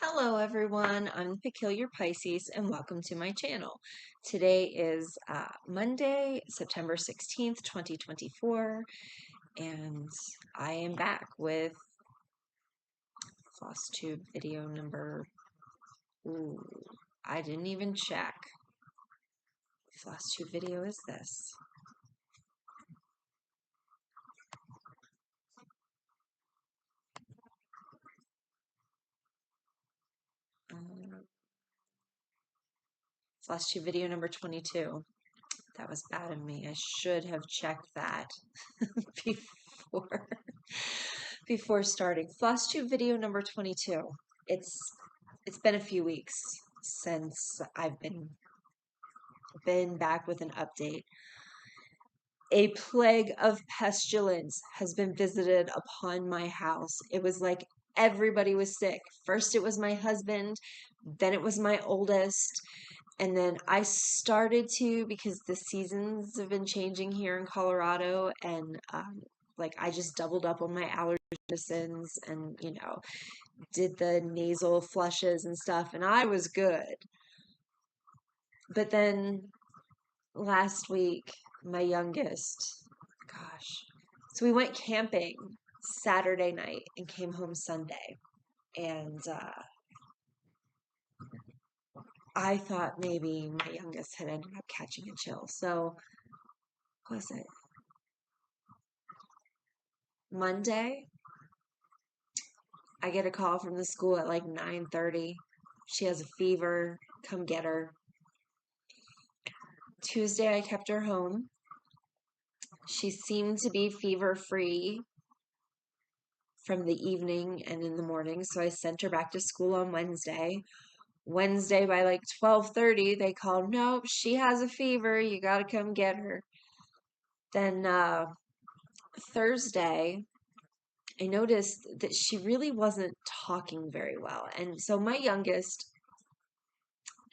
Hello everyone, I'm the Peculiar Pisces and welcome to my channel. Today is Monday, September 16th, 2024, and I am back with Flosstube video number, ooh, I didn't even check. Flosstube video is this. Flosstube video number 22. That was bad of me. I should have checked that before before starting. Flosstube video number 22. It's been a few weeks since I've been back with an update. A plague of pestilence has been visited upon my house. It was like everybody was sick. First it was my husband, then it was my oldest, and then I started to, because the seasons have been changing here in Colorado, and like I just doubled up on my allergy medicines and, did the nasal flushes and stuff, and I was good. But then last week, my youngest, gosh, so we went camping Saturday night and came home Sunday. And I thought maybe my youngest had ended up catching a chill. So, what was it? Monday, I get a call from the school at like 9:30. She has a fever. Come get her. Tuesday, I kept her home. She seemed to be fever free from the evening and in the morning, so I sent her back to school on Wednesday. Wednesday by like 12:30, they called, nope, she has a fever. You got to come get her. Then Thursday, I noticed that she really wasn't talking very well. And so my youngest,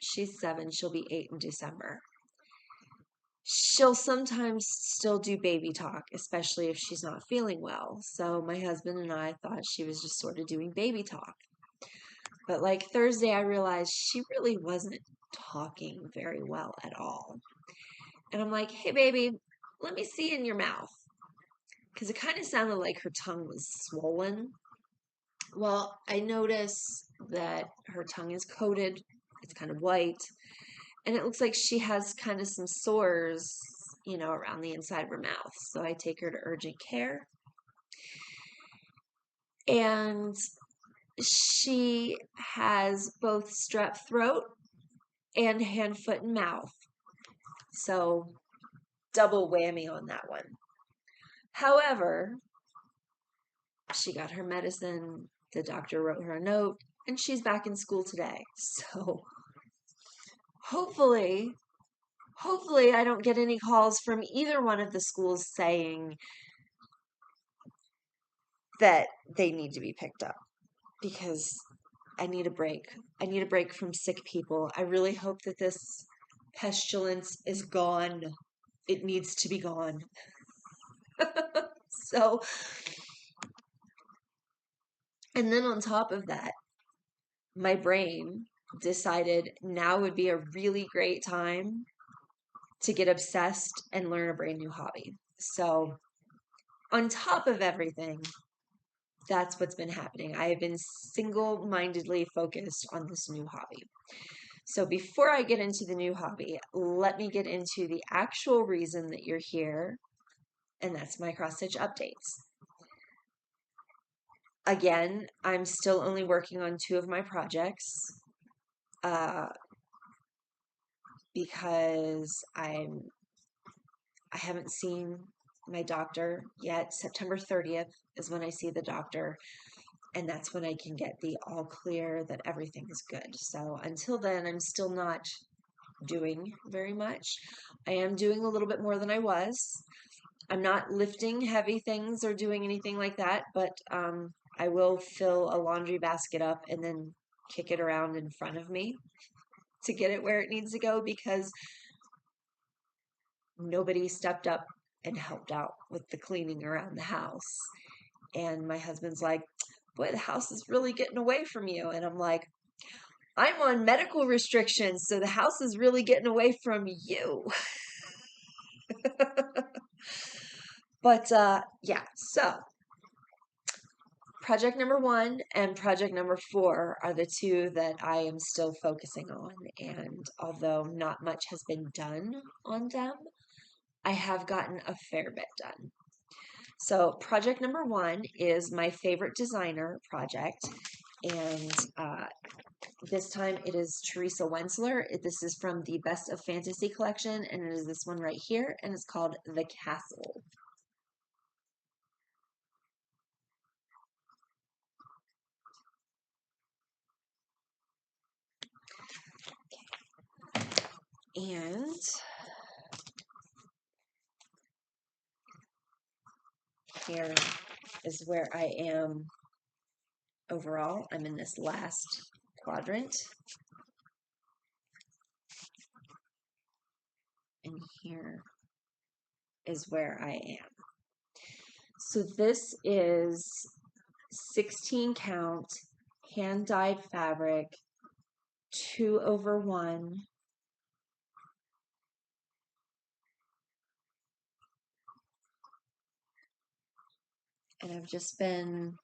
she's 7, she'll be 8 in December. She'll sometimes still do baby talk, especially if she's not feeling well. So my husband and I thought she was just sort of doing baby talk. But like Thursday, I realized she really wasn't talking very well at all. And I'm like, hey, baby, let me see in your mouth. Because it kind of sounded like her tongue was swollen. Well, I notice that her tongue is coated, it's kind of white, and it looks like she has kind of some sores, around the inside of her mouth. So I take her to urgent care. And she has both strep throat and hand, foot, and mouth. So double whammy on that one. However, she got her medicine, the doctor wrote her a note, and she's back in school today. So hopefully, I don't get any calls from either one of the schools saying that they need to be picked up, because I need a break. I need a break from sick people. I really hope that this pestilence is gone. It needs to be gone. So, and then on top of that, my brain decided now would be a really great time to get obsessed and learn a brand new hobby. So, on top of everything, that's what's been happening. I have been single-mindedly focused on this new hobby. So before I get into the new hobby, let me get into the actual reason that you're here, and that's my cross-stitch updates. Again, I'm still only working on 2 of my projects because I haven't seen my doctor yet. September 30th is when I see the doctor, and that's when I can get the all clear that everything is good. So until then, I'm still not doing very much. I am doing a little bit more than I was. I'm not lifting heavy things or doing anything like that, but I will fill a laundry basket up and then kick it around in front of me to get it where it needs to go, because nobody stepped up and helped out with the cleaning around the house. And my husband's like, boy, the house is really getting away from you. And I'm like, I'm on medical restrictions, so the house is really getting away from you. But yeah, so project number 1 and project number 4 are the two that I am still focusing on. And although not much has been done on them, I have gotten a fair bit done. So project number 1 is my favorite designer project. And this time it is Teresa Wentzler. This is from the Best of Fantasy collection, and it is this one right here, and it's called The Castle. And here is where I am overall. I'm in this last quadrant. And here is where I am. So this is 16 count, hand-dyed fabric, 2/1. And I've just been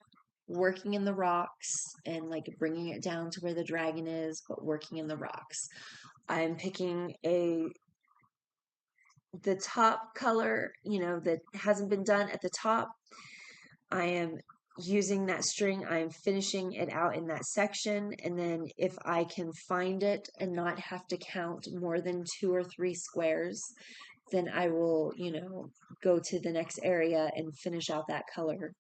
working in the rocks and like bringing it down to where the dragon is, but working in the rocks. I'm picking the top color, that hasn't been done at the top. I am using that string, I'm finishing it out in that section, and then if I can find it and not have to count more than 2 or 3 squares, then I will, go to the next area and finish out that color.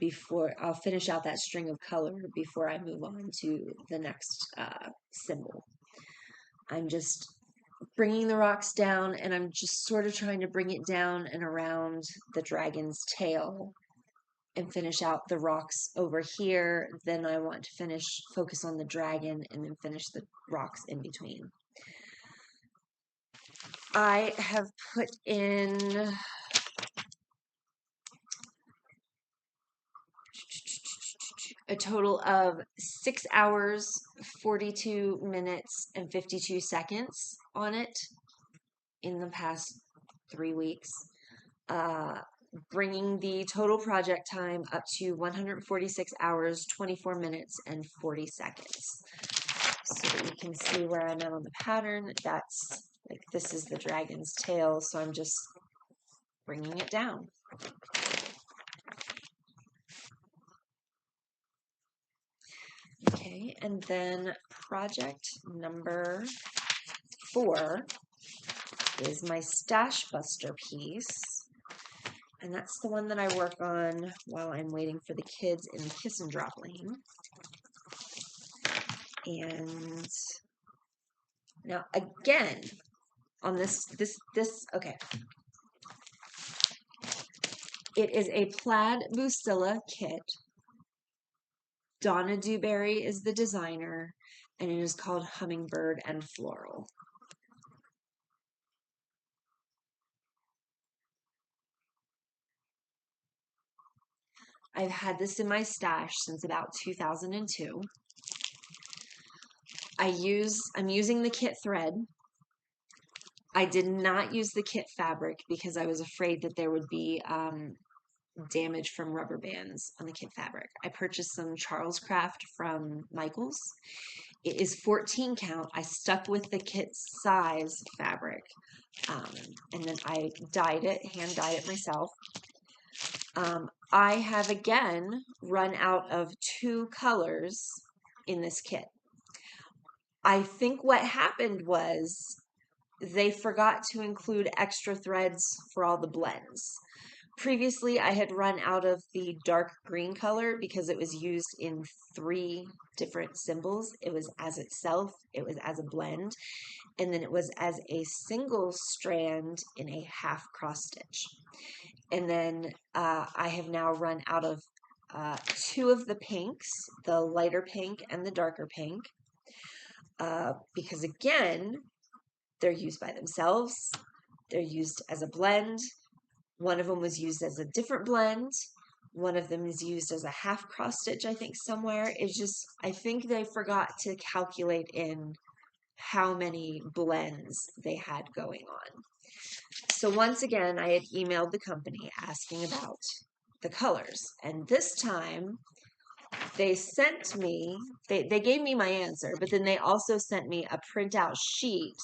Before I'll finish out that string of color before I move on to the next symbol. I'm just bringing the rocks down, and I'm just sort of trying to bring it down and around the dragon's tail and finish out the rocks over here. Then I want to focus on the dragon, and then finish the rocks in between. I have put in a total of 6 hours, 42 minutes, and 52 seconds on it in the past 3 weeks, bringing the total project time up to 146 hours, 24 minutes, and 40 seconds. So that you can see where I'm at on the pattern. That's like, this is the dragon's tail, so I'm just bringing it down. Okay, and then project number 4 is my Stashbuster piece, and that's the one that I work on while I'm waiting for the kids in the kiss and drop lane. And now again, on this, okay. It is a Plaid Bucilla kit. Donna Dewberry is the designer, and it is called Hummingbird and Floral. I've had this in my stash since about 2002. I'm using the kit thread. I did not use the kit fabric because I was afraid that there would be damage from rubber bands on the kit fabric. I purchased some Charles Craft from Michaels. It is 14 count. I stuck with the kit size fabric, and then I dyed it, hand dyed it myself. I have again run out of 2 colors in this kit. I think what happened was they forgot to include extra threads for all the blends. Previously, I had run out of the dark green color because it was used in 3 different symbols. It was as itself, it was as a blend, and then it was as a single strand in a half cross stitch. And then I have now run out of 2 of the pinks, the lighter pink and the darker pink, because again, they're used by themselves. They're used as a blend. One of them was used as a different blend. one of them is used as a half cross stitch, I think somewhere. It's just, I think they forgot to calculate in how many blends they had going on. So once again, I had emailed the company asking about the colors, and this time they sent me, they gave me my answer, but then they also sent me a printout sheet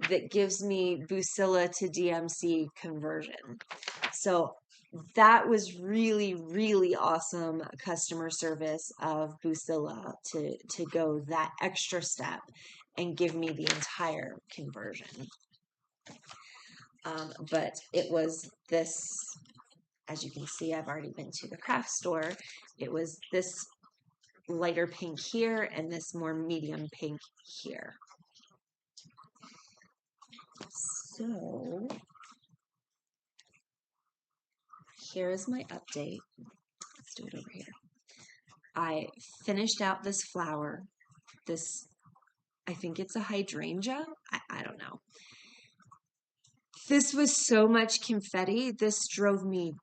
that gives me Bucilla to DMC conversion. So that was really, really awesome customer service of Bucilla to go that extra step and give me the entire conversion. But it was this, as you can see, I've already been to the craft store. It was this lighter pink here and this more medium pink here. So here is my update. Let's do it over here. I finished out this flower. This, I think it's a hydrangea. I don't know. This was so much confetti. This drove me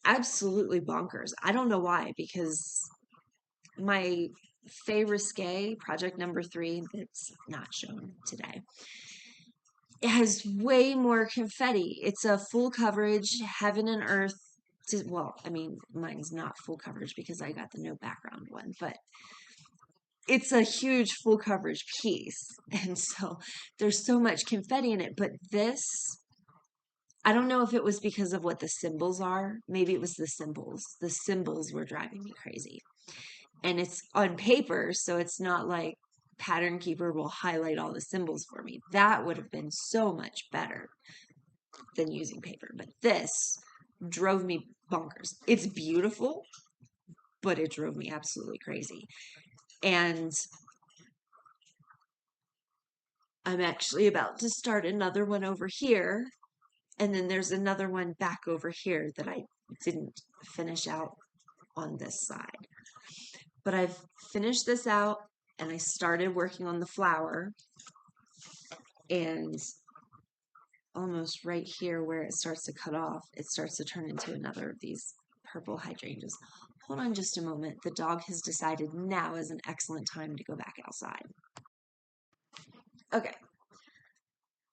absolutely bonkers. I don't know why, because my Fay Risque project number 3 that's not shown today, it has way more confetti. It's a full coverage heaven and earth. Well, I mean, mine's not full coverage because I got the no background one, but it's a huge full coverage piece. And so there's so much confetti in it. But this, I don't know if it was because of what the symbols are. Maybe it was the symbols. The symbols were driving me crazy. And it's on paper, so it's not like Pattern Keeper will highlight all the symbols for me. That would have been so much better than using paper. But this drove me bonkers. It's beautiful, but it drove me absolutely crazy. And I'm actually about to start another one over here. And then there's another one back over here that I didn't finish out on this side. But I've finished this out and I started working on the flower. And almost right here where it starts to cut off, it starts to turn into another of these purple hydrangeas. Hold on just a moment. The dog has decided now is an excellent time to go back outside. Okay.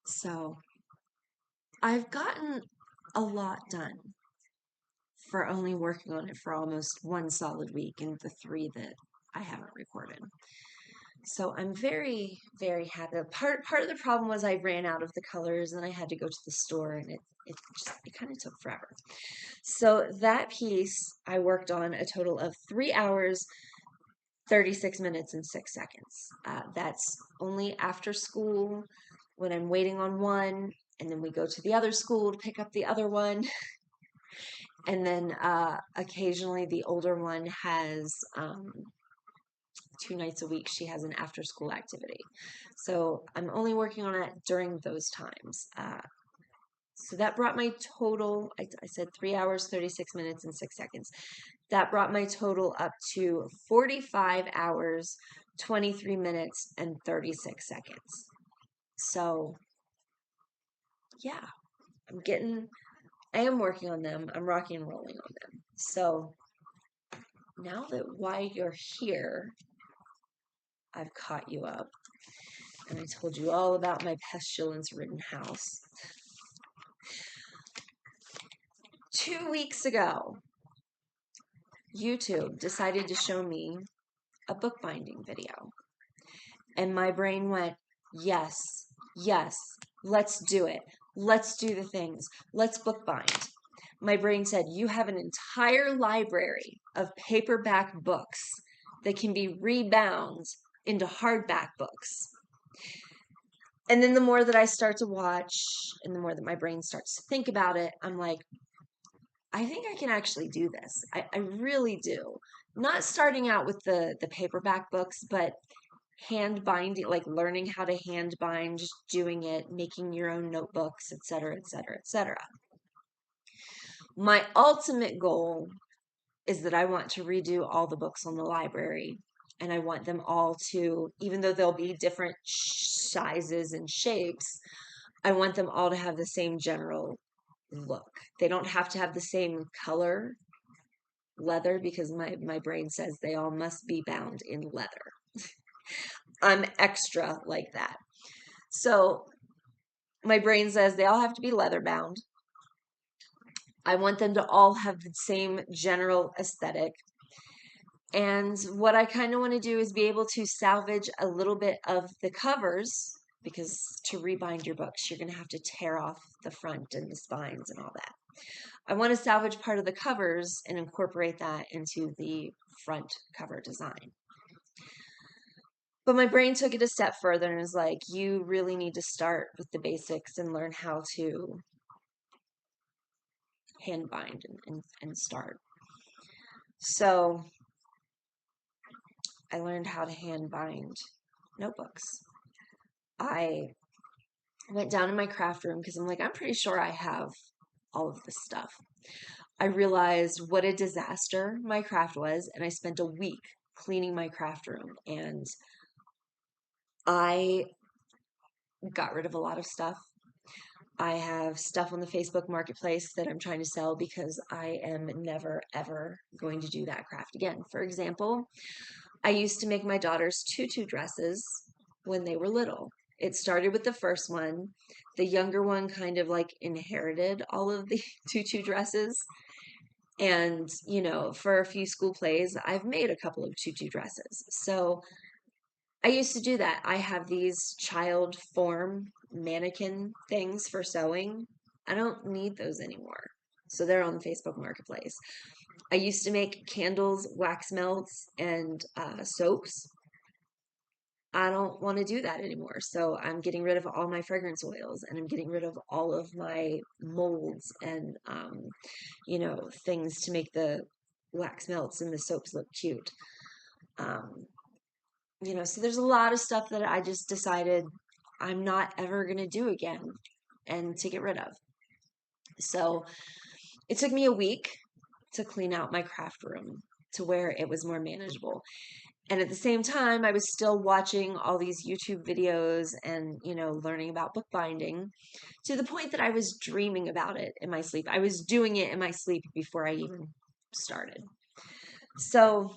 So I've gotten a lot done for only working on it for almost 1 solid week in the 3 that I haven't recorded. So I'm very, very happy. Part of the problem was I ran out of the colors and I had to go to the store, and it kind of took forever. So that piece I worked on a total of 3 hours, 36 minutes, and 6 seconds. That's only after school when I'm waiting on one, and then we go to the other school to pick up the other one. And then occasionally the older one has 2 nights a week, she has an after school activity. So I'm only working on it during those times. So that brought my total, I said 3 hours, 36 minutes, and 6 seconds. That brought my total up to 45 hours, 23 minutes, and 36 seconds. So yeah, I am working on them. I'm rocking and rolling on them. So now that while you're here, I've caught you up and I told you all about my pestilence-ridden house. 2 weeks ago, YouTube decided to show me a bookbinding video. And my brain went, yes, yes, let's do it. Let's do the things. Let's bookbind. My brain said, you have an entire library of paperback books that can be rebound into hardback books. And then the more that I start to watch and the more that my brain starts to think about it, I'm like, I think I can actually do this. I really do. Not starting out with the paperback books, but hand binding, like learning how to hand bind, just doing it, making your own notebooks, etc., etc., etc. My ultimate goal is that I want to redo all the books on the library, and I want them all to, even though they'll be different sizes and shapes, I want them all to have the same general look. They don't have to have the same color leather because my brain says they all must be bound in leather. I'm extra like that. So my brain says they all have to be leather bound. I want them to all have the same general aesthetic. And what I kind of want to do is be able to salvage a little bit of the covers, because to rebind your books, you're going to have to tear off the front and the spines and all that. I want to salvage part of the covers and incorporate that into the front cover design. But my brain took it a step further and was like, you really need to start with the basics and learn how to hand bind and start. So I learned how to hand bind notebooks. I went down in my craft room because I'm like, I'm pretty sure I have all of this stuff. I realized what a disaster my craft was, and I spent a week cleaning my craft room, and I got rid of a lot of stuff. I have stuff on the Facebook Marketplace that I'm trying to sell because I am never, ever going to do that craft again. For example, I used to make my daughter's tutu dresses when they were little. It started with the first one. The younger one kind of like inherited all of the tutu dresses. And, you know, for a few school plays, I've made a couple of tutu dresses. So I used to do that. I have these child form mannequin things for sewing. I don't need those anymore. So they're on the Facebook Marketplace. I used to make candles, wax melts, and soaps. I don't want to do that anymore. So I'm getting rid of all my fragrance oils, and I'm getting rid of all of my molds and, you know, things to make the wax melts and the soaps look cute. You know, so there's a lot of stuff that I just decided I'm not ever going to do again and to get rid of. So it took me a week to clean out my craft room to where it was more manageable. And at the same time, I was still watching all these YouTube videos and, you know, learning about bookbinding to the point that I was dreaming about it in my sleep. I was doing it in my sleep before I even started. So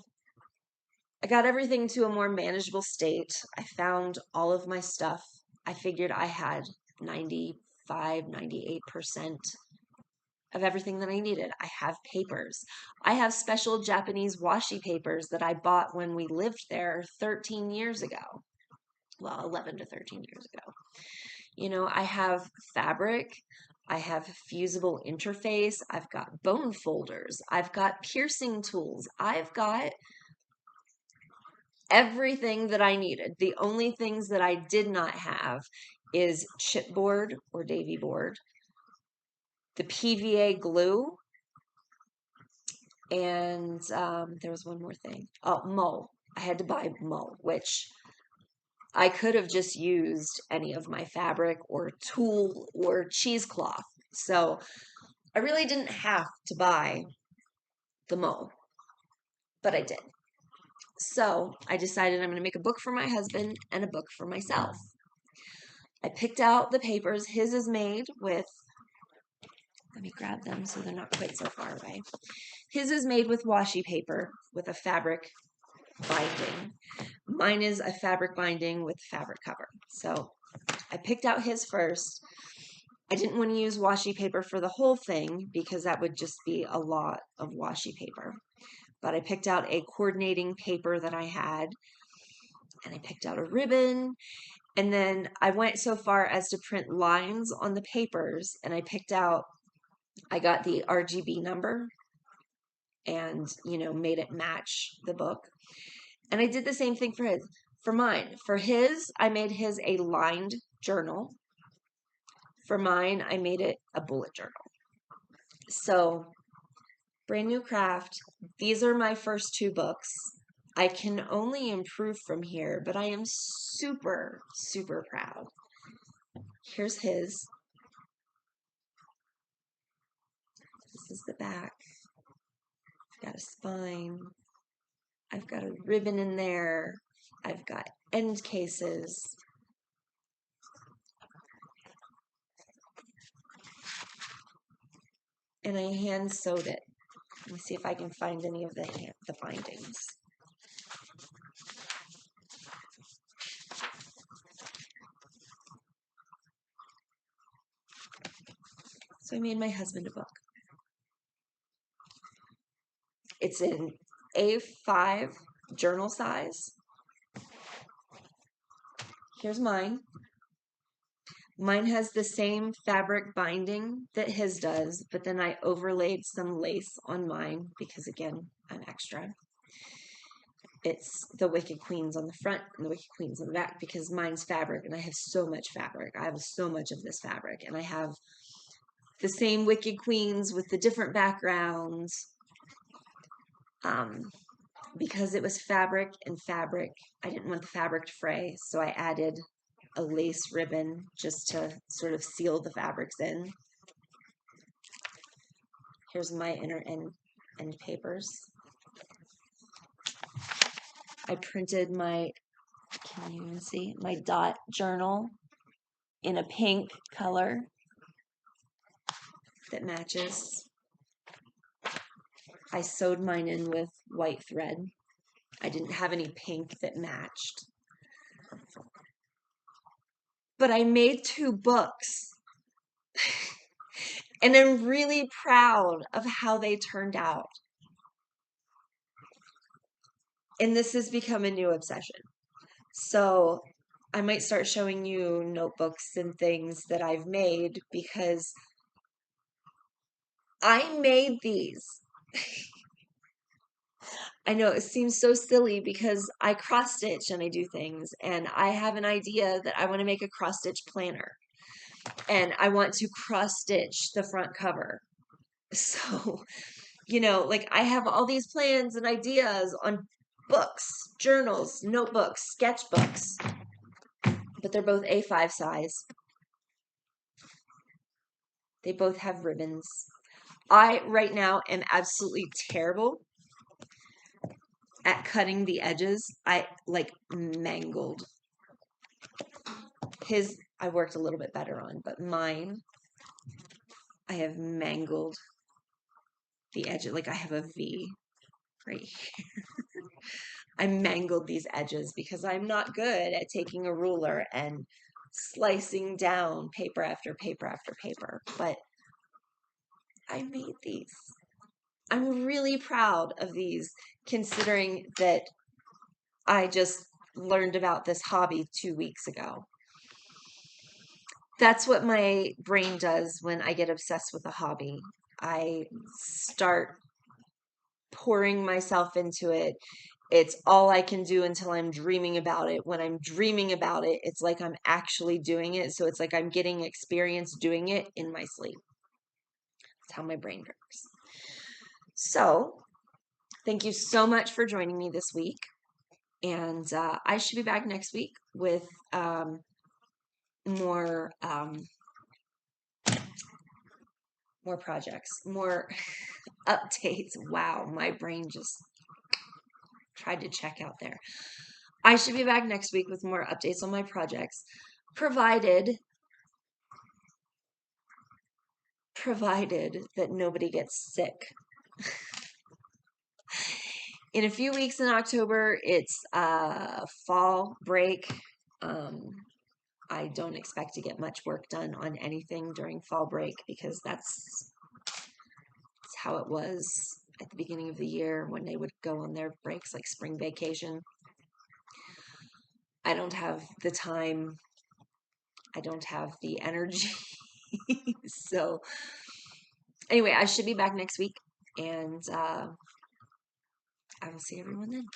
I got everything to a more manageable state. I found all of my stuff. I figured I had 95, 98% of everything that I needed. I have papers. I have special Japanese washi papers that I bought when we lived there 13 years ago. Well, 11 to 13 years ago. You know, I have fabric. I have fusible interface. I've got bone folders. I've got piercing tools. I've got everything that I needed. The only things that I did not have is chipboard or Davy board, the PVA glue, and there was one more thing. Oh, mull. I had to buy mull, which I could have just used any of my fabric or tulle or cheesecloth. So I really didn't have to buy the mull, but I did. So I decided I'm going to make a book for my husband and a book for myself. I picked out the papers. His is made with, let me grab them so they're not quite so far away. His is made with washi paper with a fabric binding. Mine is a fabric binding with fabric cover. So I picked out his first. I didn't want to use washi paper for the whole thing because that would just be a lot of washi paper. But I picked out a coordinating paper that I had, and I picked out a ribbon. And then I went so far as to print lines on the papers, and I picked out, I got the RGB number and, you know, made it match the book. And I did the same thing for his, for mine. For his, I made his a lined journal. For mine, I made it a bullet journal. So, brand new craft. These are my first two books. I can only improve from here, but I am super, super proud. Here's his. This is the back. I've got a spine. I've got a ribbon in there. I've got end cases. And I hand sewed it. Let me see if I can find any of the bindings. So I made my husband a book. It's in A5 journal size. Here's mine. Mine has the same fabric binding that his does, but then I overlaid some lace on mine because, again, I'm extra. It's the Wicked Queens on the front and the Wicked Queens on the back because mine's fabric and I have so much fabric. I have so much of this fabric and I have the same Wicked Queens with the different backgrounds. Because it was fabric and fabric, I didn't want the fabric to fray, so I added a lace ribbon just to sort of seal the fabrics in. Here's my inner end papers. I printed my, can you even see, my dot journal in a pink color that matches. I sewed mine in with white thread. I didn't have any pink that matched. But I made 2 books. And I'm really proud of how they turned out. And this has become a new obsession. So I might start showing you notebooks and things that I've made because I made these. I know it seems so silly because I cross stitch and I do things, and I have an idea that I want to make a cross stitch planner and I want to cross stitch the front cover. So, you know, like I have all these plans and ideas on books, journals, notebooks, sketchbooks, but they're both A5 size. They both have ribbons. I, right now, am absolutely terrible at cutting the edges. I, like, mangled. His, I worked a little bit better on, but mine, I have mangled the edges. Like, I have a V right here. I mangled these edges because I'm not good at taking a ruler and slicing down paper after paper after paper, but I made these. I'm really proud of these, considering that I just learned about this hobby 2 weeks ago. That's what my brain does when I get obsessed with a hobby. I start pouring myself into it. It's all I can do until I'm dreaming about it. When I'm dreaming about it, it's like I'm actually doing it. So it's like I'm getting experience doing it in my sleep. That's how my brain works. So thank you so much for joining me this week. And I should be back next week with more projects, more updates. Wow, my brain just tried to check out there. I should be back next week with more updates on my projects, provided that nobody gets sick. In a few weeks in October, it's fall break. I don't expect to get much work done on anything during fall break because that's how it was at the beginning of the year when they would go on their breaks, like spring vacation. I don't have the time. I don't have the energy. So anyway, I should be back next week, and I will see everyone then.